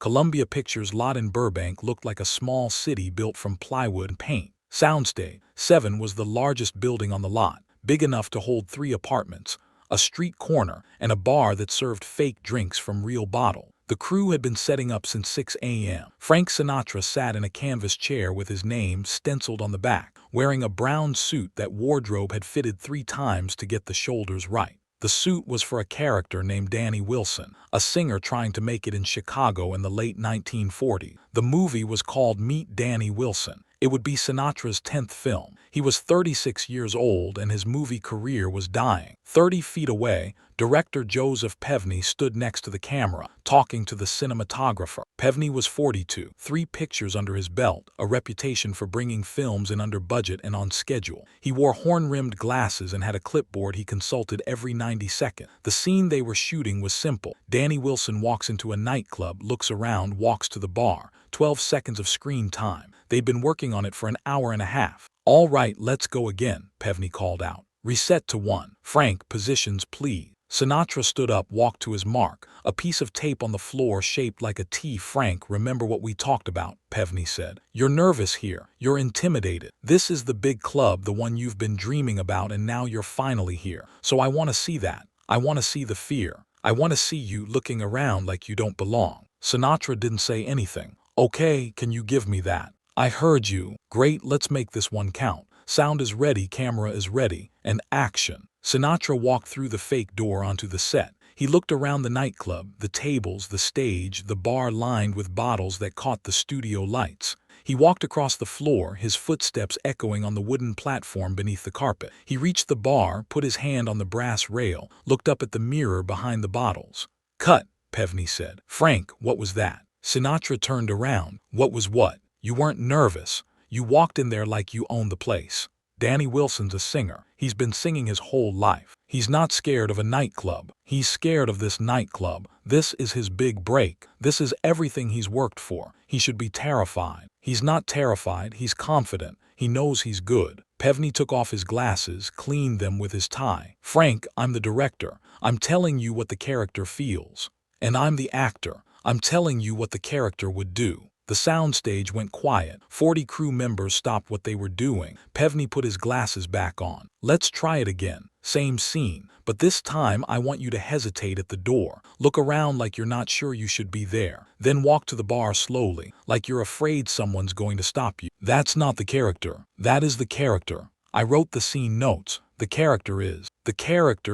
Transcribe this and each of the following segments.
Columbia Pictures' lot in Burbank looked like a small city built from plywood and paint. Soundstage 7 was the largest building on the lot, big enough to hold 3 apartments, a street corner, and a bar that served fake drinks from real bottles. The crew had been setting up since 6 a.m. Frank Sinatra sat in a canvas chair with his name stenciled on the back, wearing a brown suit that wardrobe had fitted 3 times to get the shoulders right. The suit was for a character named Danny Wilson, a singer trying to make it in Chicago in the late 1940s. The movie was called Meet Danny Wilson. It would be Sinatra's 10th film. He was 36 years old and his movie career was dying. 30 feet away, director Joseph Pevney stood next to the camera, talking to the cinematographer. Pevney was 42, 3 pictures under his belt, a reputation for bringing films in under budget and on schedule. He wore horn-rimmed glasses and had a clipboard he consulted every 90 seconds. The scene they were shooting was simple. Danny Wilson walks into a nightclub, looks around, walks to the bar. 12 seconds of screen time. They'd been working on it for an hour and a half. "All right, let's go again," Pevney called out. "Reset to 1. Frank, positions please." Sinatra stood up, walked to his mark. A piece of tape on the floor shaped like a T. "Frank, remember what we talked about," Pevney said. "You're nervous here. You're intimidated. This is the big club, the one you've been dreaming about, and now you're finally here. So I want to see that. I want to see the fear. I want to see you looking around like you don't belong." Sinatra didn't say anything. "Okay, can you give me that? I heard you. Great, let's make this one count. Sound is ready, camera is ready, and action." Sinatra walked through the fake door onto the set. He looked around the nightclub, the tables, the stage, the bar lined with bottles that caught the studio lights. He walked across the floor, his footsteps echoing on the wooden platform beneath the carpet. He reached the bar, put his hand on the brass rail, looked up at the mirror behind the bottles. "Cut," Pevney said. "Frank, what was that?" Sinatra turned around. "What was what? You weren't nervous. You walked in there like you owned the place. Danny Wilson's a singer. He's been singing his whole life. He's not scared of a nightclub. He's scared of this nightclub. This is his big break. This is everything he's worked for. He should be terrified. He's not terrified. He's confident. He knows he's good." Pevney took off his glasses, cleaned them with his tie. "Frank, I'm the director. I'm telling you what the character feels. And I'm the actor. I'm telling you what the character would do." The soundstage went quiet. 40 crew members stopped what they were doing. Pevney put his glasses back on. "Let's try it again. Same scene. But this time I want you to hesitate at the door. Look around like you're not sure you should be there. Then walk to the bar slowly, like you're afraid someone's going to stop you." "That's not the character. That is the character. I wrote the scene notes. The character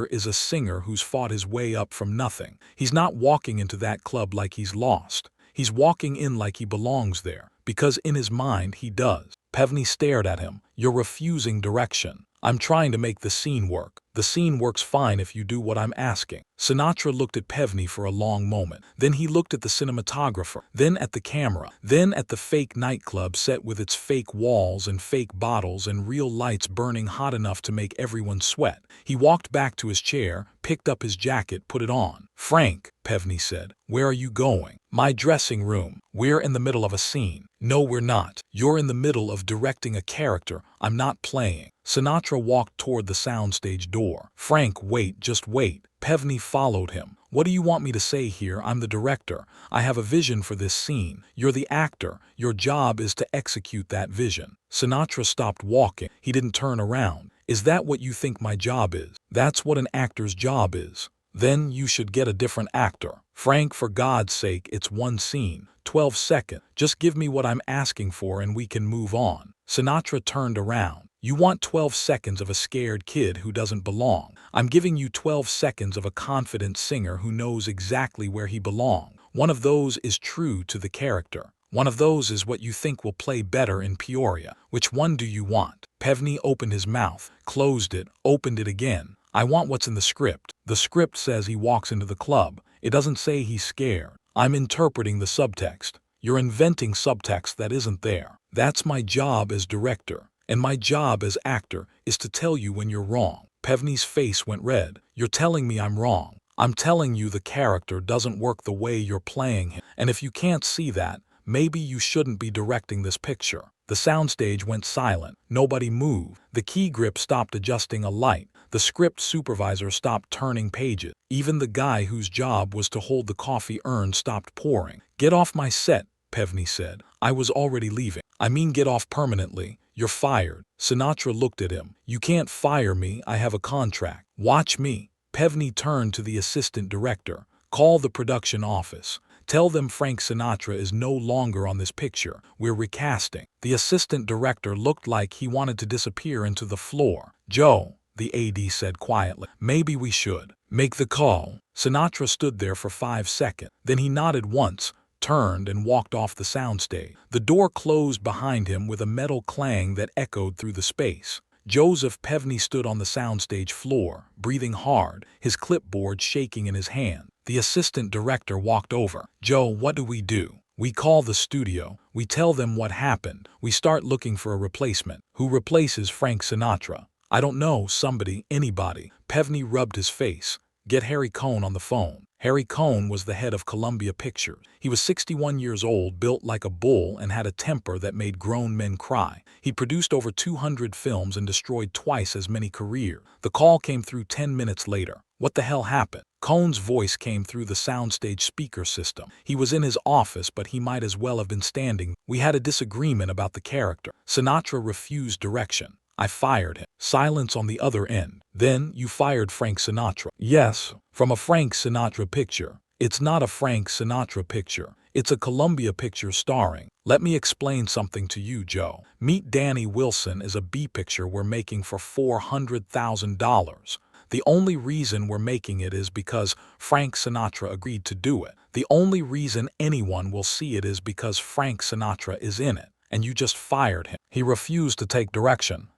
is a singer who's fought his way up from nothing. He's not walking into that club like he's lost. He's walking in like he belongs there, because in his mind he does." Pevney stared at him. "You're refusing direction. I'm trying to make the scene work. The scene works fine if you do what I'm asking." Sinatra looked at Pevney for a long moment. Then he looked at the cinematographer, then at the camera, then at the fake nightclub set with its fake walls and fake bottles and real lights burning hot enough to make everyone sweat. He walked back to his chair, picked up his jacket, put it on. "Frank," Pevney said, "where are you going?" "My dressing room." "We're in the middle of a scene." "No, we're not. You're in the middle of directing a character. I'm not playing." Sinatra walked toward the soundstage door. "Frank, wait, just wait." Pevney followed him. "What do you want me to say here? I'm the director. I have a vision for this scene. You're the actor. Your job is to execute that vision." Sinatra stopped walking. He didn't turn around. "Is that what you think my job is?" "That's what an actor's job is." "Then you should get a different actor." "Frank, for God's sake, it's one scene. 12 seconds. Just give me what I'm asking for and we can move on." Sinatra turned around. "You want 12 seconds of a scared kid who doesn't belong. I'm giving you 12 seconds of a confident singer who knows exactly where he belongs. One of those is true to the character. One of those is what you think will play better in Peoria. Which one do you want?" Pevney opened his mouth, closed it, opened it again. "I want what's in the script. The script says he walks into the club. It doesn't say he's scared. I'm interpreting the subtext. You're inventing subtext that isn't there. That's my job as director. And my job as actor is to tell you when you're wrong." Pevney's face went red. "You're telling me I'm wrong. I'm telling you the character doesn't work the way you're playing him. And if you can't see that, maybe you shouldn't be directing this picture." The soundstage went silent. Nobody moved. The key grip stopped adjusting a light. The script supervisor stopped turning pages. Even the guy whose job was to hold the coffee urn stopped pouring. Get off my set, Pevney said. I was already leaving. I mean get off permanently. You're fired. Sinatra looked at him. You can't fire me, I have a contract. Watch me. Pevney turned to the assistant director. Call the production office. Tell them Frank Sinatra is no longer on this picture. We're recasting. The assistant director looked like he wanted to disappear into the floor. Joe, the AD said quietly, maybe we should make the call. Sinatra stood there for 5 seconds. Then he nodded once, turned and walked off the soundstage. The door closed behind him with a metal clang that echoed through the space. Joseph Pevney stood on the soundstage floor, breathing hard, his clipboard shaking in his hand. The assistant director walked over. Joe, what do? We call the studio. We tell them what happened. We start looking for a replacement. Who replaces Frank Sinatra? I don't know, somebody, anybody. Pevney rubbed his face. Get Harry Cohn on the phone. Harry Cohn was the head of Columbia Pictures. He was 61 years old, built like a bull, and had a temper that made grown men cry. He produced over 200 films and destroyed twice as many careers. The call came through 10 minutes later. What the hell happened? Cohn's voice came through the soundstage speaker system. He was in his office, but he might as well have been standing. We had a disagreement about the character. Sinatra refused direction. I fired him. Silence on the other end. Then you fired Frank Sinatra. Yes, from a Frank Sinatra picture. It's not a Frank Sinatra picture. It's a Columbia picture starring. Let me explain something to you, Joe. Meet Danny Wilson is a B picture we're making for $400,000. The only reason we're making it is because Frank Sinatra agreed to do it. The only reason anyone will see it is because Frank Sinatra is in it. And you just fired him. He refused to take direction.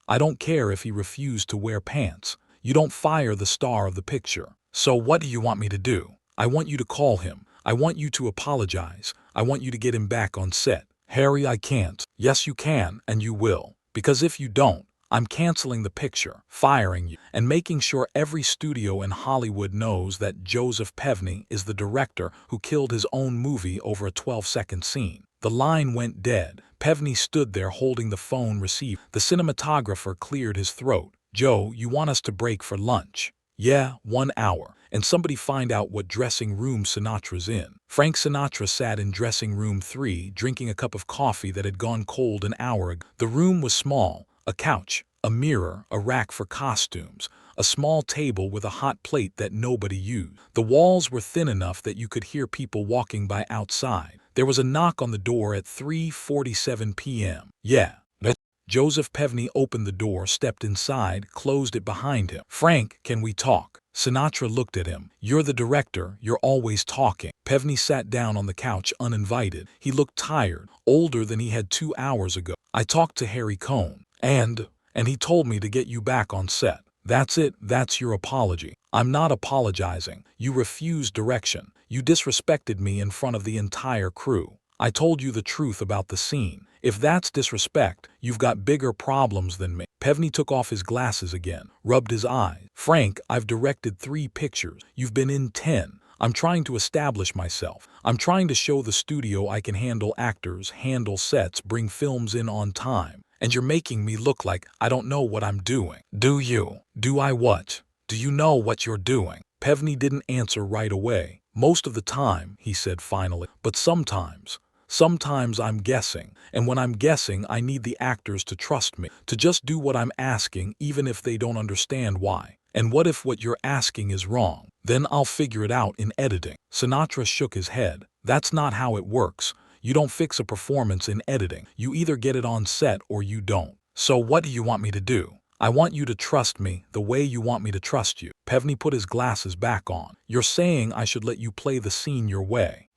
I don't care if he refused to wear pants. You don't fire the star of the picture. So what do you want me to do? I want you to call him. I want you to apologize. I want you to get him back on set. Harry, I can't. Yes, you can, and you will. Because if you don't, I'm canceling the picture, firing you, and making sure every studio in Hollywood knows that Joseph Pevney is the director who killed his own movie over a 12-second scene. The line went dead. Pevney stood there holding the phone receiver. The cinematographer cleared his throat. Joe, you want us to break for lunch? Yeah, 1 hour. And somebody find out what dressing room Sinatra's in. Frank Sinatra sat in dressing room 3, drinking a cup of coffee that had gone cold an hour ago. The room was small. A couch, a mirror, a rack for costumes, a small table with a hot plate that nobody used. The walls were thin enough that you could hear people walking by outside. There was a knock on the door at 3:47 p.m. Yeah. Joseph Pevney opened the door, stepped inside, closed it behind him. Frank, can we talk? Sinatra looked at him. You're the director, you're always talking. Pevney sat down on the couch uninvited. He looked tired, older than he had 2 hours ago. I talked to Harry Cohn, and he told me to get you back on set. That's it, that's your apology. I'm not apologizing. You refused direction. You disrespected me in front of the entire crew. I told you the truth about the scene. If that's disrespect, you've got bigger problems than me. Pevney took off his glasses again, rubbed his eyes. Frank, I've directed 3 pictures. You've been in 10. I'm trying to establish myself. I'm trying to show the studio I can handle actors, handle sets, bring films in on time. And you're making me look like I don't know what I'm doing. Do you? Do I what? Do you know what you're doing? Pevney didn't answer right away. Most of the time, he said finally, but sometimes I'm guessing, and when I'm guessing, I need the actors to trust me, to just do what I'm asking even if they don't understand why. And what if what you're asking is wrong? Then I'll figure it out in editing. Sinatra shook his head. That's not how it works. You don't fix a performance in editing. You either get it on set or you don't. So what do you want me to do? I want you to trust me the way you want me to trust you. Pevney put his glasses back on. You're saying I should let you play the scene your way.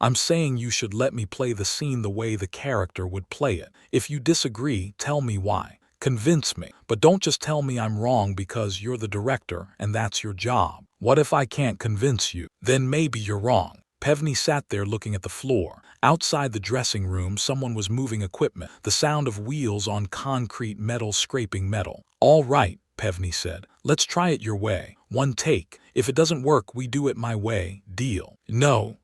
I'm saying you should let me play the scene the way the character would play it. If you disagree, tell me why. Convince me. But don't just tell me I'm wrong because you're the director and that's your job. What if I can't convince you? Then maybe you're wrong. Pevney sat there looking at the floor. Outside the dressing room, someone was moving equipment, the sound of wheels on concrete, metal scraping metal. All right, Pevney said. Let's try it your way. 1 take. If it doesn't work, we do it my way. Deal. No.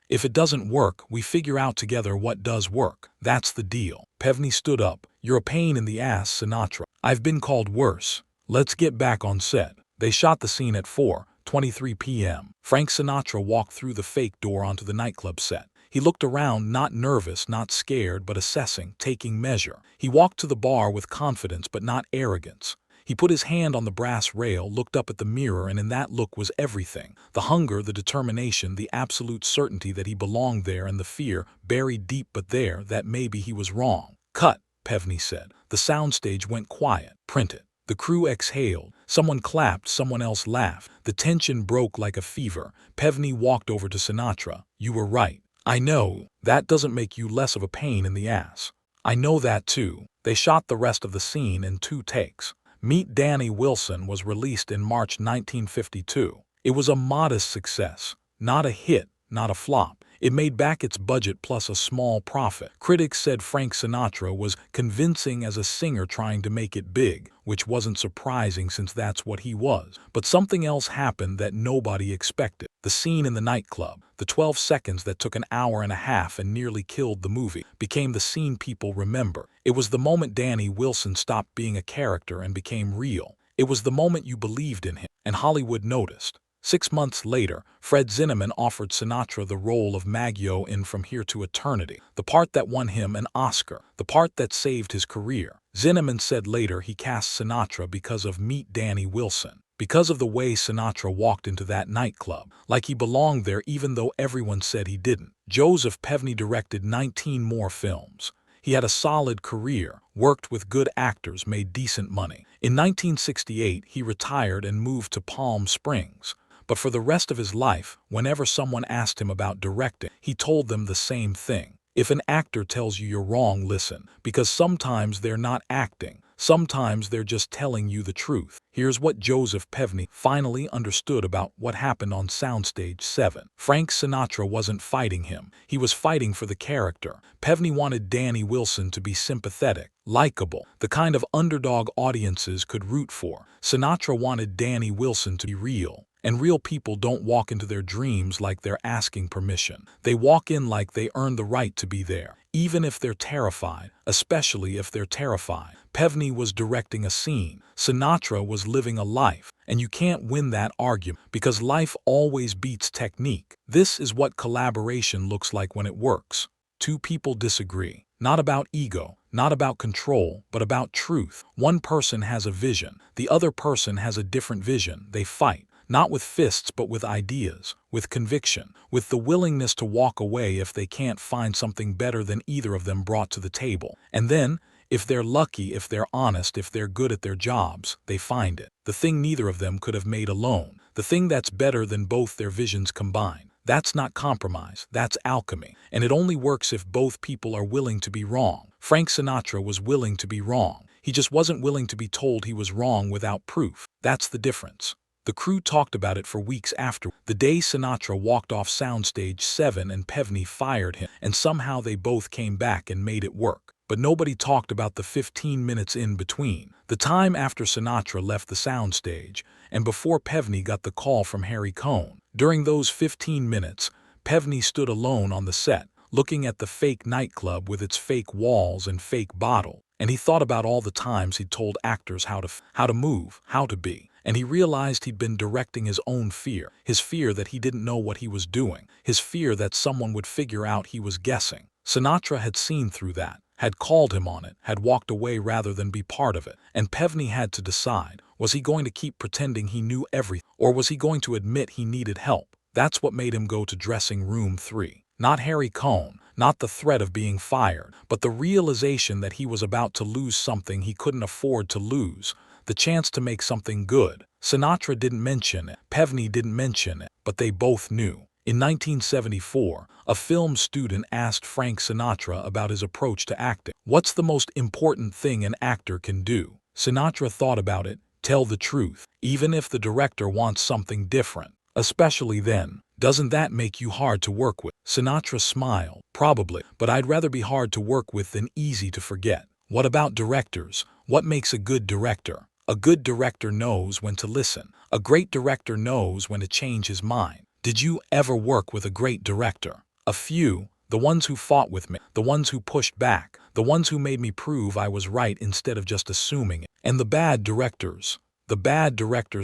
If it doesn't work, we figure out together what does work. That's the deal. Pevney stood up. You're a pain in the ass, Sinatra. I've been called worse. Let's get back on set. They shot the scene at 4:20 6:23 p.m. Frank Sinatra walked through the fake door onto the nightclub set. He looked around, not nervous, not scared, but assessing, taking measure. He walked to the bar with confidence but not arrogance. He put his hand on the brass rail, looked up at the mirror, and in that look was everything. The hunger, the determination, the absolute certainty that he belonged there, and the fear, buried deep but there, that maybe he was wrong. "Cut," Pevney said. The soundstage went quiet. "Print it." The crew exhaled. Someone clapped, someone else laughed. The tension broke like a fever. Pevney walked over to Sinatra. "You were right. I know. That doesn't make you less of a pain in the ass. I know that too." They shot the rest of the scene in 2 takes. Meet Danny Wilson was released in March 1952. It was a modest success. Not a hit, not a flop. It made back its budget plus a small profit. Critics said Frank Sinatra was convincing as a singer trying to make it big, which wasn't surprising since that's what he was. But something else happened that nobody expected. The scene in the nightclub, the 12 seconds that took an hour and a half and nearly killed the movie, became the scene people remember. It was the moment Danny Wilson stopped being a character and became real. It was the moment you believed in him, and Hollywood noticed. 6 months later, Fred Zinnemann offered Sinatra the role of Maggio in From Here to Eternity, the part that won him an Oscar, the part that saved his career. Zinnemann said later he cast Sinatra because of Meet Danny Wilson, because of the way Sinatra walked into that nightclub, like he belonged there even though everyone said he didn't. Joseph Pevney directed 19 more films. He had a solid career, worked with good actors, made decent money. In 1968, he retired and moved to Palm Springs. But for the rest of his life, whenever someone asked him about directing, he told them the same thing. If an actor tells you you're wrong, listen, because sometimes they're not acting. Sometimes they're just telling you the truth. Here's what Joseph Pevney finally understood about what happened on Soundstage 7. Frank Sinatra wasn't fighting him. He was fighting for the character. Pevney wanted Danny Wilson to be sympathetic, likable, the kind of underdog audiences could root for. Sinatra wanted Danny Wilson to be real. And real people don't walk into their dreams like they're asking permission. They walk in like they earned the right to be there, even if they're terrified, especially if they're terrified. Pevney was directing a scene. Sinatra was living a life. And you can't win that argument because life always beats technique. This is what collaboration looks like when it works. 2 people disagree. Not about ego, not about control, but about truth. One person has a vision. The other person has a different vision. They fight. Not with fists but with ideas, with conviction, with the willingness to walk away if they can't find something better than either of them brought to the table. And then, if they're lucky, if they're honest, if they're good at their jobs, they find it. The thing neither of them could have made alone. The thing that's better than both their visions combined. That's not compromise, that's alchemy. And it only works if both people are willing to be wrong. Frank Sinatra was willing to be wrong. He just wasn't willing to be told he was wrong without proof. That's the difference. The crew talked about it for weeks after. The day Sinatra walked off Soundstage 7 and Pevney fired him, and somehow they both came back and made it work. But nobody talked about the 15 minutes in between, the time after Sinatra left the soundstage, and before Pevney got the call from Harry Cohn. During those 15 minutes, Pevney stood alone on the set, looking at the fake nightclub with its fake walls and fake bottle, and he thought about all the times he'd told actors how to move, how to be. And he realized he'd been directing his own fear, his fear that he didn't know what he was doing, his fear that someone would figure out he was guessing. Sinatra had seen through that, had called him on it, had walked away rather than be part of it. And Pevney had to decide, was he going to keep pretending he knew everything, or was he going to admit he needed help? That's what made him go to dressing room 3. Not Harry Cohn, not the threat of being fired, but the realization that he was about to lose something he couldn't afford to lose. The chance to make something good. Sinatra didn't mention it, Pevney didn't mention it, but they both knew. In 1974, a film student asked Frank Sinatra about his approach to acting. What's the most important thing an actor can do? Sinatra thought about it. Tell the truth, even if the director wants something different. Especially then. Doesn't that make you hard to work with? Sinatra smiled. Probably, but I'd rather be hard to work with than easy to forget. What about directors? What makes a good director? A good director knows when to listen. A great director knows when to change his mind. Did you ever work with a great director? A few, the ones who fought with me, the ones who pushed back, the ones who made me prove I was right instead of just assuming it. And the bad directors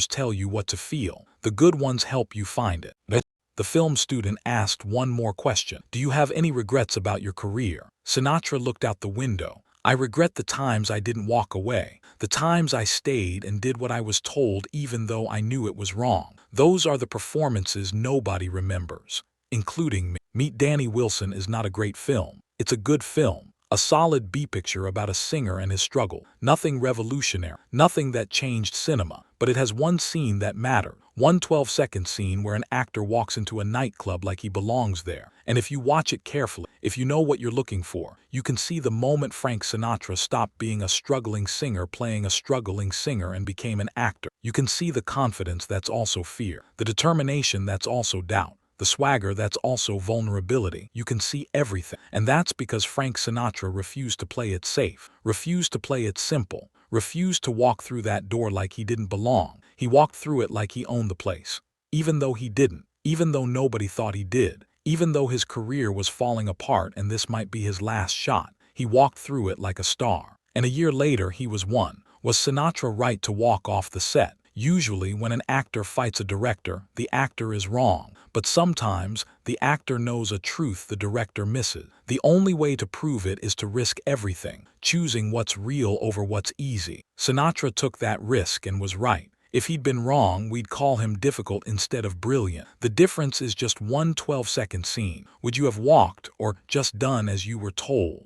tell you what to feel. The good ones help you find it. The film student asked one more question. Do you have any regrets about your career? Sinatra looked out the window. I regret the times I didn't walk away, the times I stayed and did what I was told even though I knew it was wrong. Those are the performances nobody remembers, including me. Meet Danny Wilson is not a great film. It's a good film. A solid B-picture about a singer and his struggle. Nothing revolutionary, nothing that changed cinema, but it has one scene that mattered. One 12-second scene where an actor walks into a nightclub like he belongs there. And if you watch it carefully, if you know what you're looking for, you can see the moment Frank Sinatra stopped being a struggling singer playing a struggling singer and became an actor. You can see the confidence that's also fear, the determination that's also doubt, the swagger that's also vulnerability. You can see everything. And that's because Frank Sinatra refused to play it safe, refused to play it simple, refused to walk through that door like he didn't belong. He walked through it like he owned the place. Even though he didn't, even though nobody thought he did, even though his career was falling apart and this might be his last shot, he walked through it like a star. And a year later he was one. Was Sinatra right to walk off the set? Usually when an actor fights a director, the actor is wrong. But sometimes the actor knows a truth the director misses. The only way to prove it is to risk everything, choosing what's real over what's easy. Sinatra took that risk and was right. If he'd been wrong, we'd call him difficult instead of brilliant. The difference is just one 12-second scene. Would you have walked or just done as you were told?